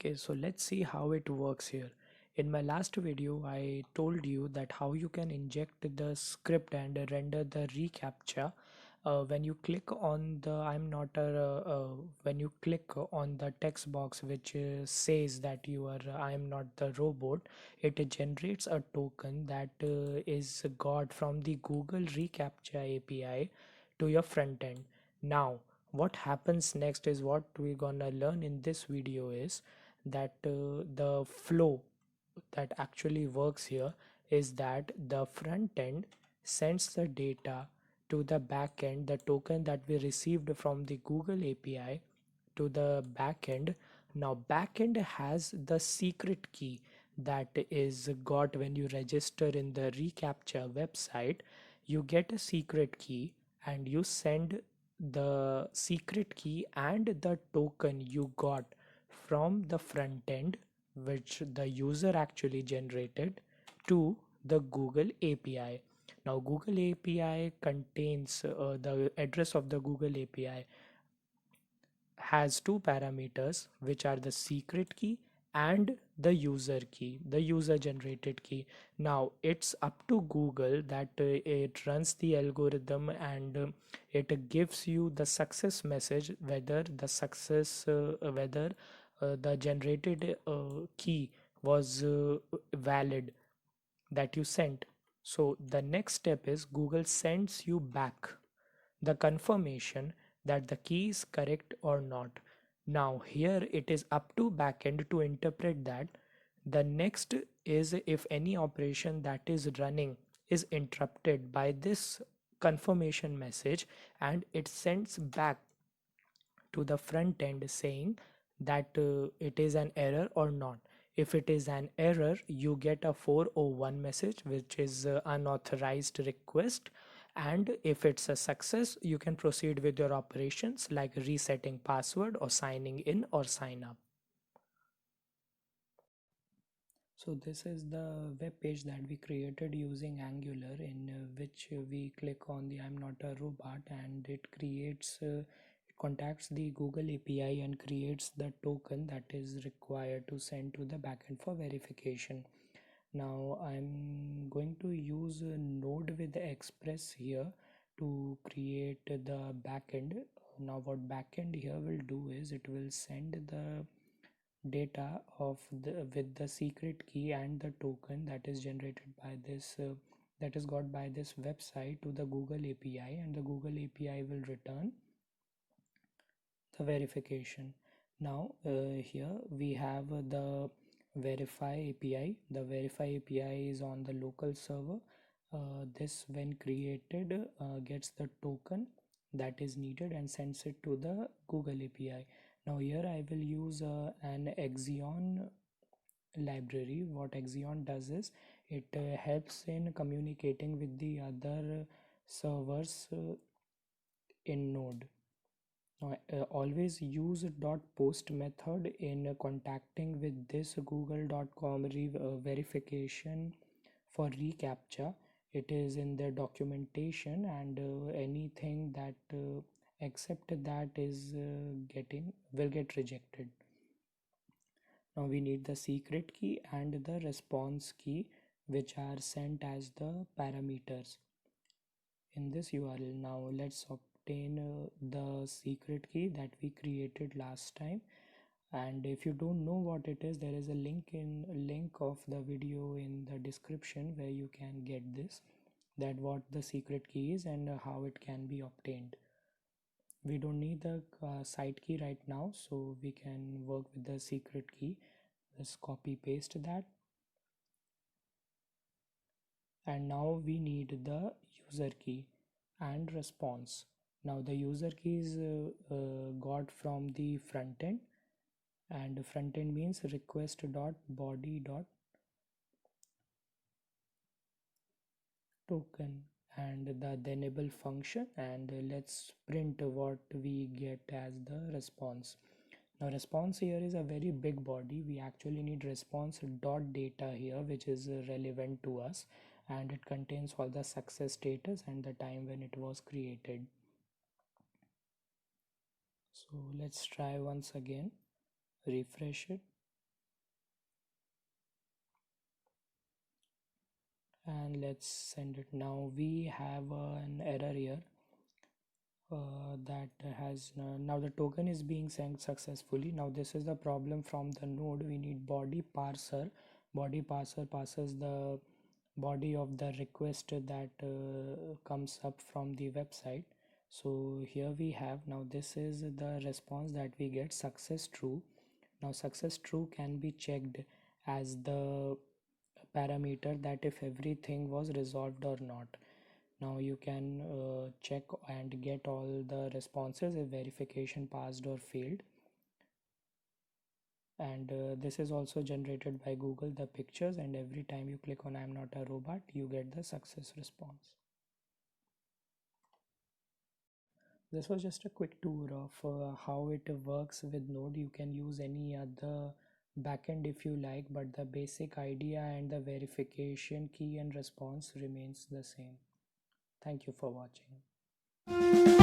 Okay, so let's see how it works here. In my last video, I told you that how you can inject the script and render the reCAPTCHA when you click on the I'm not a when you click on the text box which says that you are I am not the robot. It generates a token that is got from the Google reCAPTCHA API to your front end. Now what happens next is what we're gonna learn in this video is that the flow that actually works here is that the front end sends the data to the back end, the token that we received from the Google API to the back end. Now back end has the secret key that is got when you register in the reCAPTCHA website. You get a secret key and you send the secret key and the token you got from the front end which the user actually generated to the Google API. Now Google API contains the address of the Google API has two parameters which are the secret key and the user key, the user generated key. Now it's up to Google that it runs the algorithm and it gives you the success message whether the generated key was valid that you sent. So the next step is Google sends you back the confirmation that the key is correct or not. Now here it is up to backend to interpret that. The next is if any operation that is running is interrupted by this confirmation message, and it sends back to the front end saying that it is an error or not. If it is an error, you get a 401 message which is unauthorized request, and if it's a success you can proceed with your operations like resetting password or signing in or sign up. So this is the web page that we created using Angular, in which we click on the I'm not a robot, and it creates it contacts the Google API and creates the token that is required to send to the backend for verification. Now I'm going to use Node with Express here to create the backend. Now what backend here will do is it will send the data of the with the secret key and the token that is generated by this that is got by this website to the Google API, and the Google API will return the verification. Now here we have the verify API. The verify API is on the local server. This when created gets the token that is needed and sends it to the Google API. Now here I will use an Axion library. What Axion does is it helps in communicating with the other servers in Node. Now, always use .post method in contacting with this google.com verification for reCAPTCHA. It is in the documentation, and anything that except that is getting will get rejected. Now we need the secret key and the response key, which are sent as the parameters in this URL. Now let's obtain the secret key that we created last time. And if you don't know what it is, there is a link of the video in the description where you can get this, that what the secret key is and how it can be obtained. We don't need the site key right now, so we can work with the secret key. Let's copy paste that, and now we need the user key and response. Now the user key is got from the front end, and front end means request.body.token, and the enable function, and let's print what we get as the response. Now response here is a very big body. We actually need response dot data here, which is relevant to us, and it contains all the success status and the time when it was created. So let's try once again, refresh it. and let's send it. Now we have an error here that has now the token is being sent successfully. Now this is the problem from the node. We need body parser. Body parser passes the body of the request that comes up from the website. So here we have, now this is the response that we get, success true. Now success true can be checked as the parameter that if everything was resolved or not. Now you can check and get all the responses if verification passed or failed. And this is also generated by Google, the pictures, and every time you click on I'm not a robot, you get the success response. This was just a quick tour of how it works with Node. You can use any other backend if you like, but the basic idea and the verification key and response remains the same. Thank you for watching.